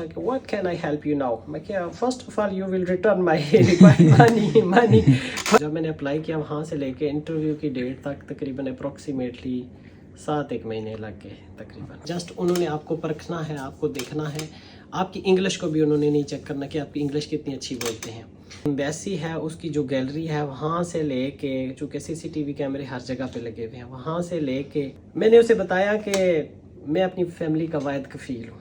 What can I help you now? میں کیا first of all you will return my money. جب میں نے اپلائی کیا وہاں سے لے کے انٹرویو کی ڈیٹ تک تقریباً اپروکسیمیٹلی 7 مہینے لگ گئے تقریباً. جسٹ انہوں نے آپ کو پرکھنا ہے, آپ کو دیکھنا ہے, آپ کی انگلش کو بھی انہوں نے نہیں چیک کرنا کہ آپ کی انگلش کتنی اچھی بولتے ہیں. ایمبیسی ہے اس کی جو گیلری ہے وہاں سے لے کے, چونکہ CCTV کیمرے ہر جگہ پہ لگے ہوئے ہیں, وہاں سے لے کے میں نے اسے بتایا کہ میں اپنی فیملی کا واحد کفیل ہوں.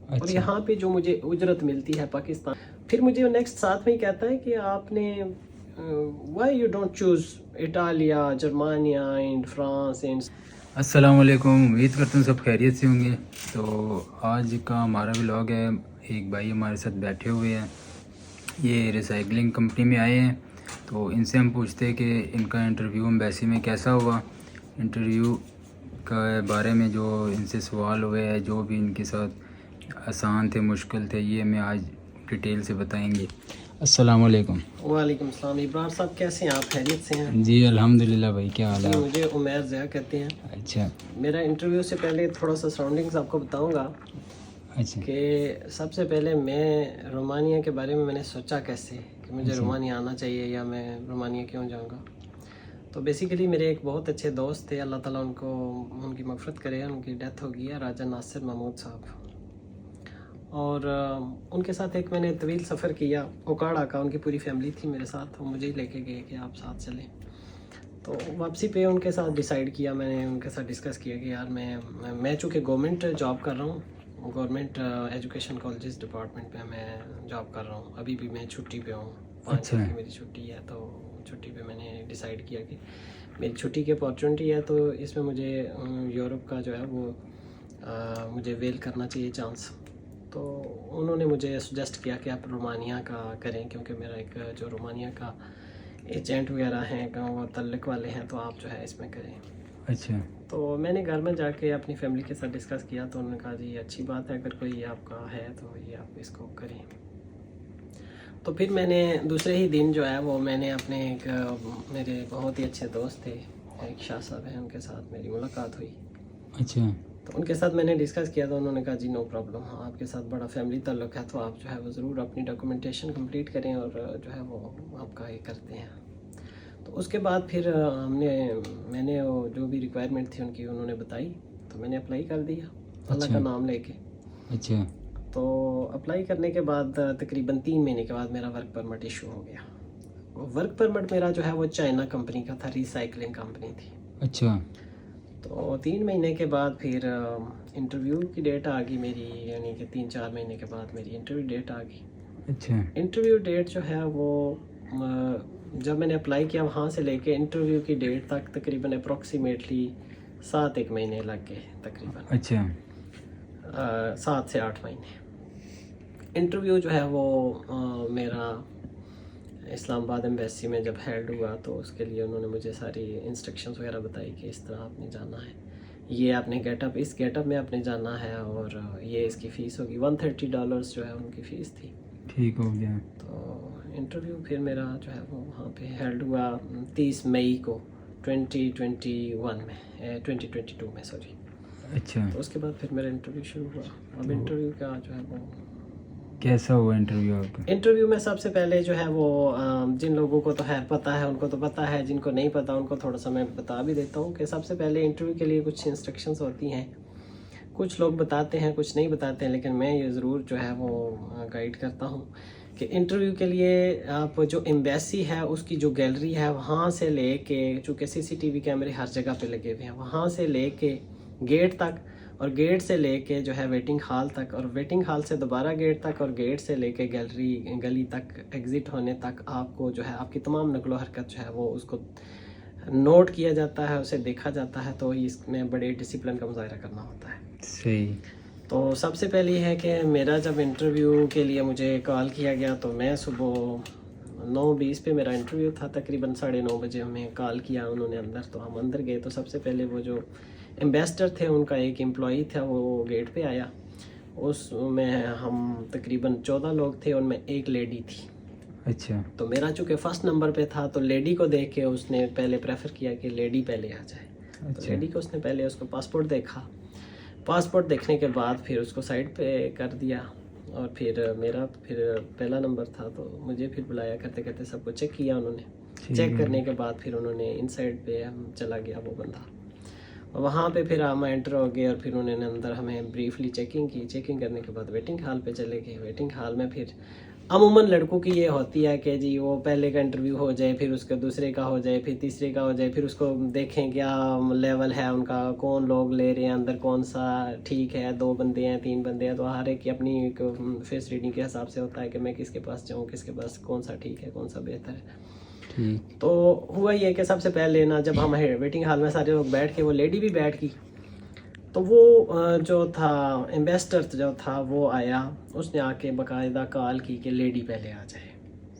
اور یہاں پہ جو مجھے اجرت ملتی ہے پاکستان, پھر مجھے نیکسٹ ساتھ میں ہی کہتا ہے کہ آپ نے why you don't choose Italia, Germania and France and. السلام علیکم, امید کرتا ہوں سب خیریت سے ہوں گے. تو آج کا ہمارا ولاگ ہے. ایک بھائی ہمارے ساتھ بیٹھے ہوئے ہیں, یہ ریسائکلنگ کمپنی میں آئے ہیں. تو ان سے ہم پوچھتے ہیں کہ ان کا انٹرویو ایمبیسی میں کیسا ہوا, انٹرویو کا بارے میں جو ان سے سوال ہوئے ہیں, جو بھی ان کے ساتھ آسان تھے مشکل تھے, یہ ہمیں آج ڈیٹیل سے بتائیں گے. السلام علیکم. وعلیکم السلام. ابرار صاحب کیسے ہیں آپ؟ خیریت سے ہیں؟ جی الحمدللہ بھائی, کیا حال ہے؟ مجھے عمیر ضیاء کہتے ہیں. اچھا. میرا انٹرویو سے پہلے تھوڑا سا سراؤنڈنگز آپ کو بتاؤں گا. اچھا. کہ سب سے پہلے میں رومانیہ کے بارے میں نے سوچا کیسے کہ مجھے رومانیہ آنا چاہیے یا میں رومانیہ کیوں جاؤں گا. تو بیسیکلی میرے ایک بہت اچھے دوست تھے, اللہ تعالیٰ ان کو ان کی مغفرت کرے, ان کی ڈیتھ ہو گئی ہے, راجہ ناصر محمود صاحب. اور ان کے ساتھ ایک میں نے طویل سفر کیا اوکاڑا کا. ان کی پوری فیملی تھی میرے ساتھ, وہ مجھے ہی لے کے گئے کہ آپ ساتھ چلیں. تو واپسی پہ ان کے ساتھ ڈیسائیڈ کیا, میں نے ان کے ساتھ ڈسکس کیا کہ یار میں چونکہ گورنمنٹ جاب کر رہا ہوں, گورنمنٹ ایجوکیشن کالجز ڈپارٹمنٹ پہ میں جاب کر رہا ہوں. ابھی بھی میں چھٹی پہ ہوں, 5 دن کی میری چھٹی ہے. تو چھٹی پہ میں نے ڈیسائیڈ کیا کہ میری چھٹی کی اپارچونیٹی ہے, تو اس میں مجھے یورپ کا جو ہے وہ مجھے ویل کرنا چاہیے چانس. تو انہوں نے مجھے سجیسٹ کیا کہ آپ رومانیہ کا کریں, کیونکہ میرا ایک جو رومانیہ کا ایجنٹ وغیرہ ہیں, وہ تعلق والے ہیں, تو آپ جو ہے اس میں کریں. اچھا. تو میں نے گھر میں جا کے اپنی فیملی کے ساتھ ڈسکس کیا, تو انہوں نے کہا جی اچھی بات ہے, اگر کوئی آپ کا ہے تو یہ آپ اس کو کریں. تو پھر میں نے دوسرے ہی دن جو ہے وہ میں نے اپنے ایک میرے بہت ہی اچھے دوست تھے, ایک شاہ صاحب ہیں, ان کے ساتھ میری ملاقات ہوئی. اچھا. تو ان کے ساتھ میں نے ڈسکس کیا, تو انہوں نے کہا جی نو پرابلم, ہاں آپ کے ساتھ بڑا فیملی تعلق ہے, تو آپ جو ہے وہ ضرور اپنی ڈاکومنٹیشن کمپلیٹ کریں اور جو ہے وہ آپ کا یہ کرتے ہیں. تو اس کے بعد پھر میں نے جو بھی ریکوائرمنٹ تھی ان کی انہوں نے بتائی, تو میں نے اپلائی کر دیا اللہ کا نام لے کے. اچھا. تو اپلائی کرنے کے بعد تقریباً 3 مہینے کے بعد میرا ورک پرمٹ ایشو ہو گیا. ورک پرمٹ میرا جو ہے وہ چائنا کمپنی کا تھا, ریسائکلنگ کمپنی تھی. اچھا. تو 3 مہینے کے بعد پھر انٹرویو کی ڈیٹ آ گئی میری, یعنی کہ 3-4 مہینے کے بعد میری انٹرویو ڈیٹ آ گئی. اچھا. انٹرویو ڈیٹ جو ہے وہ جب میں نے اپلائی کیا وہاں سے لے کے انٹرویو کی ڈیٹ تک تقریباً اپروکسیمیٹلی 7 مہینے لگ گئے تقریباً. اچھا. 7 سے 8 مہینے. انٹرویو جو ہے وہ میرا اسلام آباد ایمبیسی میں جب ہیلڈ ہوا, تو اس کے لیے انہوں نے مجھے ساری انسٹرکشنز وغیرہ بتائی کہ اس طرح آپ نے جانا ہے, یہ آپ نے گیٹ اپ, اس گیٹ اپ میں آپ نے جانا ہے, اور یہ اس کی فیس ہوگی. $130 جو ہے ان کی فیس تھی. ٹھیک ہو گیا. تو انٹرویو پھر میرا جو ہے وہ وہاں پہ ہیلڈ ہوا 30 مئی کو 2021 میں 2022 میں سوری. اچھا. تو اس کے بعد پھر میرا انٹرویو شروع ہوا. اب انٹرویو کا جو ہے وہ کیسا ہوا انٹرویو آپ کا؟ انٹرویو میں سب سے پہلے جو ہے وہ جن لوگوں کو تو خیر پتہ ہے ان کو تو پتہ ہے, جن کو نہیں پتہ ان کو تھوڑا سا میں بتا بھی دیتا ہوں کہ سب سے پہلے انٹرویو کے لیے کچھ انسٹرکشنز ہوتی ہیں. کچھ لوگ بتاتے ہیں, کچھ نہیں بتاتے ہیں, لیکن میں یہ ضرور جو ہے وہ گائیڈ کرتا ہوں کہ انٹرویو کے لیے آپ جو ایمبیسی ہے اس کی جو گیلری ہے وہاں سے لے کے, چونکہ CCTV کیمرے ہر جگہ پہ لگے ہوئے ہیں, وہاں سے لے کے گیٹ تک, اور گیٹ سے لے کے جو ہے ویٹنگ ہال تک, اور ویٹنگ ہال سے دوبارہ گیٹ تک, اور گیٹ سے لے کے گلی تک ایگزٹ ہونے تک آپ کو جو ہے آپ کی تمام نقل و حرکت جو ہے وہ اس کو نوٹ کیا جاتا ہے, اسے دیکھا جاتا ہے. تو اس میں بڑے ڈسپلن کا مظاہرہ کرنا ہوتا ہے. صحیح. تو سب سے پہلے ہے کہ میرا جب انٹرویو کے لیے مجھے کال کیا گیا, تو میں صبح 9:20 پہ میرا انٹرویو تھا, تقریباً 9:30 بجے ہمیں کال کیا انہوں نے اندر. تو ہم اندر گئے, تو سب سے پہلے وہ جو ایمبیسڈر تھے ان کا ایک امپلائی تھا, وہ گیٹ پہ آیا. اس میں ہم تقریباً 14 لوگ تھے, ان میں ایک لیڈی تھی. اچھا. تو میرا چونکہ فرسٹ نمبر پہ تھا, تو لیڈی کو دیکھ کے اس نے پہلے پریفر کیا کہ لیڈی پہلے آ جائے. تو لیڈی کو اس نے پہلے اس کو پاسپورٹ دیکھا. پاسپورٹ دیکھنے کے بعد پھر اس کو سائڈ پہ کر دیا. اور پھر میرا پھر پہلا نمبر تھا تو مجھے پھر بلایا کرتے کرتے سب کو چیک کیا انہوں نے. چیک کرنے کے بعد پھر انہوں نے ان سائڈ پہ چلا گیا وہ بندہ, اور وہاں پہ پھر ہم انٹر ہو گئے اور پھر انہوں نے اندر ہمیں بریفلی چیکنگ کی. چیکنگ کرنے کے بعد ویٹنگ ہال پہ چلے گئے. ویٹنگ ہال میں پھر عموماً لڑکوں کی یہ ہوتی ہے کہ جی وہ پہلے کا انٹرویو ہو جائے, پھر اس کا دوسرے کا ہو جائے, پھر تیسرے کا ہو جائے, پھر اس کو دیکھیں کیا لیول ہے ان کا, کون لوگ لے رہے ہیں اندر, کون سا ٹھیک ہے, 2 بندے ہیں 3 بندے ہیں, تو ہر ایک کی اپنی ایک فیس ریڈنگ کے حساب سے ہوتا ہے کہ میں کس کے پاس جاؤں, کس کے پاس کون سا ٹھیک ہے, کون سا بہتر ہے. تو ہوا یہ کہ سب سے پہلے نا جب ہم ویٹنگ ہال میں سارے لوگ بیٹھ کے, وہ لیڈی بھی بیٹھ گئی, تو وہ جو تھا ایمبیسڈر جو تھا وہ آیا, اس نے آ کے باقاعدہ کال کی کہ لیڈی پہلے آ جائے.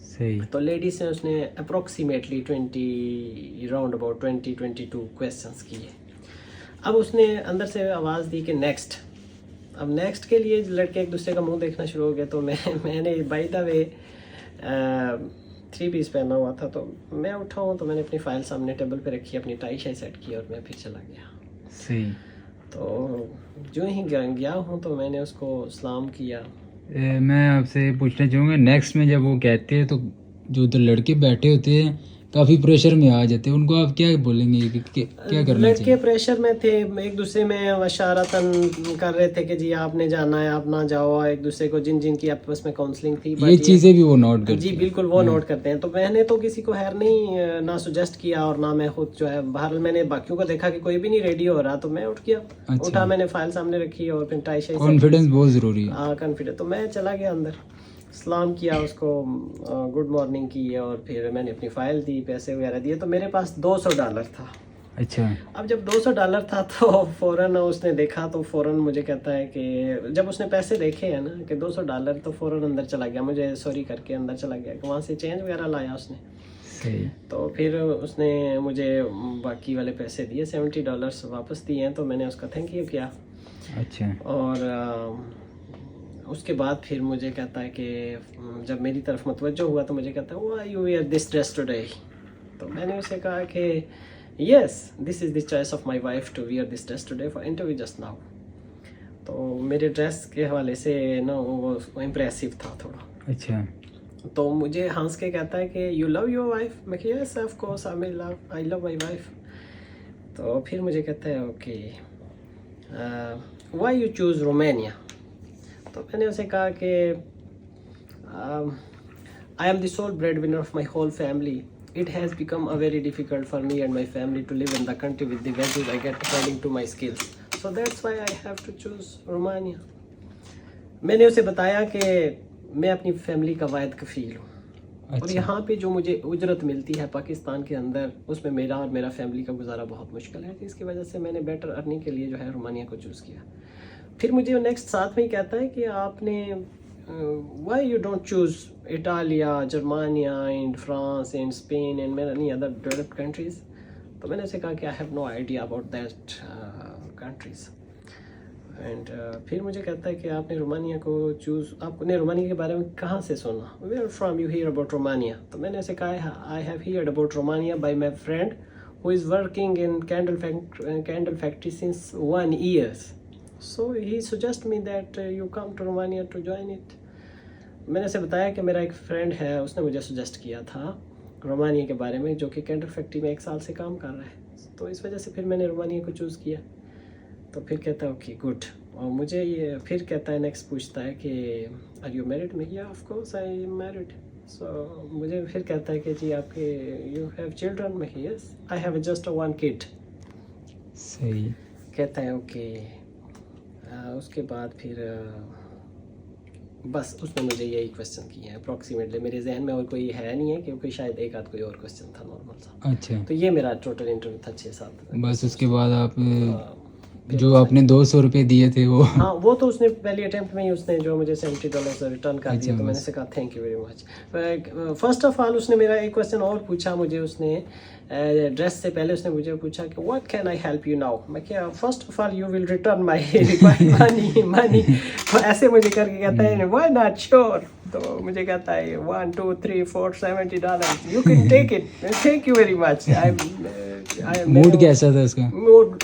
صحیح. تو لیڈی سے اس نے اپروکسیمیٹلی 22 کویسچنس کیے. اب اس نے اندر سے آواز دی کہ نیکسٹ. اب نیکسٹ کے لیے لڑکے ایک دوسرے کا منہ دیکھنا شروع ہو گئے. تو میں نے بائی دا وے 3 پیس پہنا ہوا تھا, تو میں اٹھا ہوں تو میں نے اپنی فائل سامنے ٹیبل پہ رکھی, اپنی ٹائی شائی سیٹ کی اور میں پھر چلا گیا. صحیح. تو جو ہی گیا ہوں تو میں نے اس کو سلام کیا. میں آپ سے پوچھنا چاہوں گا, نیکسٹ میں جب وہ کہتے ہیں تو جو ادھر لڑکے بیٹھے ہوتے ہیں کافی پریشر میں آ جاتے ہیں, ان کو آپ کیا بولیں گے کہ کیا کرنا لڑکے چاہیے؟ پریشر میں تھے, ایک دوسرے میں اشارتاً کر رہے تھے کہ جی آپ نے جانا ہے, آپ نہ جاؤ, ایک دوسرے کو جن کی آپس میں کاؤنسلنگ تھی. یہ چیزیں بھی وہ نوٹ کرتے جی ہیں. بالکل وہ نوٹ کرتے ہیں. تو میں نے تو کسی کو خیر نہیں نہ سجیسٹ کیا اور نہ میں خود جو ہے باہر, میں نے باقیوں کو دیکھا کہ کوئی بھی نہیں ریڈی ہو رہا تو میں اٹھ گیا. اٹھا, میں نے فائل سامنے رکھی اور پھر ٹائی شائی, کانفیڈنس بہت ضروری ہے. ہاں کانفیڈنس. تو میں چلا گیا اندر, سلام کیا اس کو, گڈ مارننگ کی, اور پھر میں نے اپنی فائل دی, پیسے وغیرہ دیے. تو میرے پاس $200 تھا. اچھا. اب جب $200 تھا تو فوراً اس نے دیکھا تو فوراً مجھے کہتا ہے کہ جب اس نے پیسے دیکھے ہیں نا کہ $200, تو فوراً اندر چلا گیا, مجھے سوری کر کے اندر چلا گیا, کہ وہاں سے چینج وغیرہ لایا اس نے. صحیح. تو پھر اس نے مجھے باقی والے پیسے دیے, $70 واپس دیے ہیں. تو میں نے اس کا تھینک یو کیا. اچھا. اور اس کے بعد پھر مجھے کہتا ہے کہ جب میری طرف متوجہ ہوا تو مجھے کہتا ہے why you wear this dress today. تو میں نے اسے کہا کہ yes this is the choice of my wife to wear this dress today for interview just now. تو میرے ڈریس کے حوالے سے نا وہ امپریسو تھا تھوڑا. اچھا. تو مجھے ہنس کے کہتا ہے کہ یو لو یور وائف. میں کہ yes of course I love my wife. تو پھر مجھے کہتا ہے okay why you choose Romania. تو میں نے اسے کہا کہ I am the sole breadwinner of my whole family. It has become a very difficult for me and my family to live in the country with the wages I get according to my skills. So that's why I have to choose Romania. میں نے اسے بتایا کہ میں اپنی family کا واحد کفیل ہوں, اور یہاں پہ جو مجھے اجرت ملتی ہے پاکستان کے اندر, اس میں میرا اور میرا فیملی کا گزارا بہت مشکل ہے. اس کی وجہ سے میں نے بیٹر ارننگ کے لیے جو ہے رومانیہ کو چوز کیا. پھر مجھے نیکسٹ ساتھ میں ہی کہتا ہے کہ آپ نے why you don't choose Italia, Germany and France and Spain and many other developed countries. تو میں نے اسے کہا کہ I have no idea about that countries. And پھر مجھے کہتا ہے کہ آپ نے رومانیہ کو چوز, آپ نے رومانیہ کے بارے میں کہاں سے سنا, where from you hear about Romania. تو میں نے اسے کہا I have heard about Romania by my friend who is working in candle factory since 1 year. So he suggested me that you come to Romania to join it. میں نے اسے بتایا کہ میرا ایک فرینڈ ہے, اس نے مجھے سجیسٹ کیا تھا رومانیہ کے بارے میں, جو کہ کینڈل فیکٹری میں 1 سال سے کام کر رہا ہے. تو اس وجہ سے پھر میں نے رومانیہ کو چوز کیا. تو پھر کہتا ہے اوکے گڈ. اور مجھے یہ پھر کہتا ہے نیکسٹ پوچھتا ہے کہ آر یو میرڈ. میں یا of course I am married. So مجھے پھر کہتا ہے کہ جی آپ کے یو ہیو چلڈرن. میں یس آئی ہیو جسٹ 1 kid. صحیح. کہتا ہے اوکے. اس کے بعد پھر بس اس نے مجھے یہی کویسچن کیے ہیں اپروکسیمیٹلی. میرے ذہن میں اور کوئی ہے نہیں ہے, کیونکہ شاید ایک آدھ کوئی اور کویسچن تھا نارمل سا. اچھا. تو یہ میرا ٹوٹل انٹرویو تھا 6-7. بس اس کے بعد آپ جو آپ نے $200 دیے تھے وہ, ہاں وہ تو اس نے پہلی اٹیمپٹ میں ہی اس نے جو مجھے $70 ریٹرن کر دیا. تو میں نے سے کہا thank you very much. First of all اس نے میرا ایک کویسچن اور پوچھا مجھے. اس نے ڈریس سے پہلے اس نے مجھے پوچھا کہ what can I help you now. میں کیا first of all you will return my money. تو ایسے مجھے کر کے کہتا ہے وائی ناٹ شیور. تو مجھے کہتا ہے 1 2 3 4 $70 you can take it. Thank you very much. Mood کیسا تھا اس کا؟ موڈ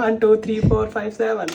1 2 3 4 5 7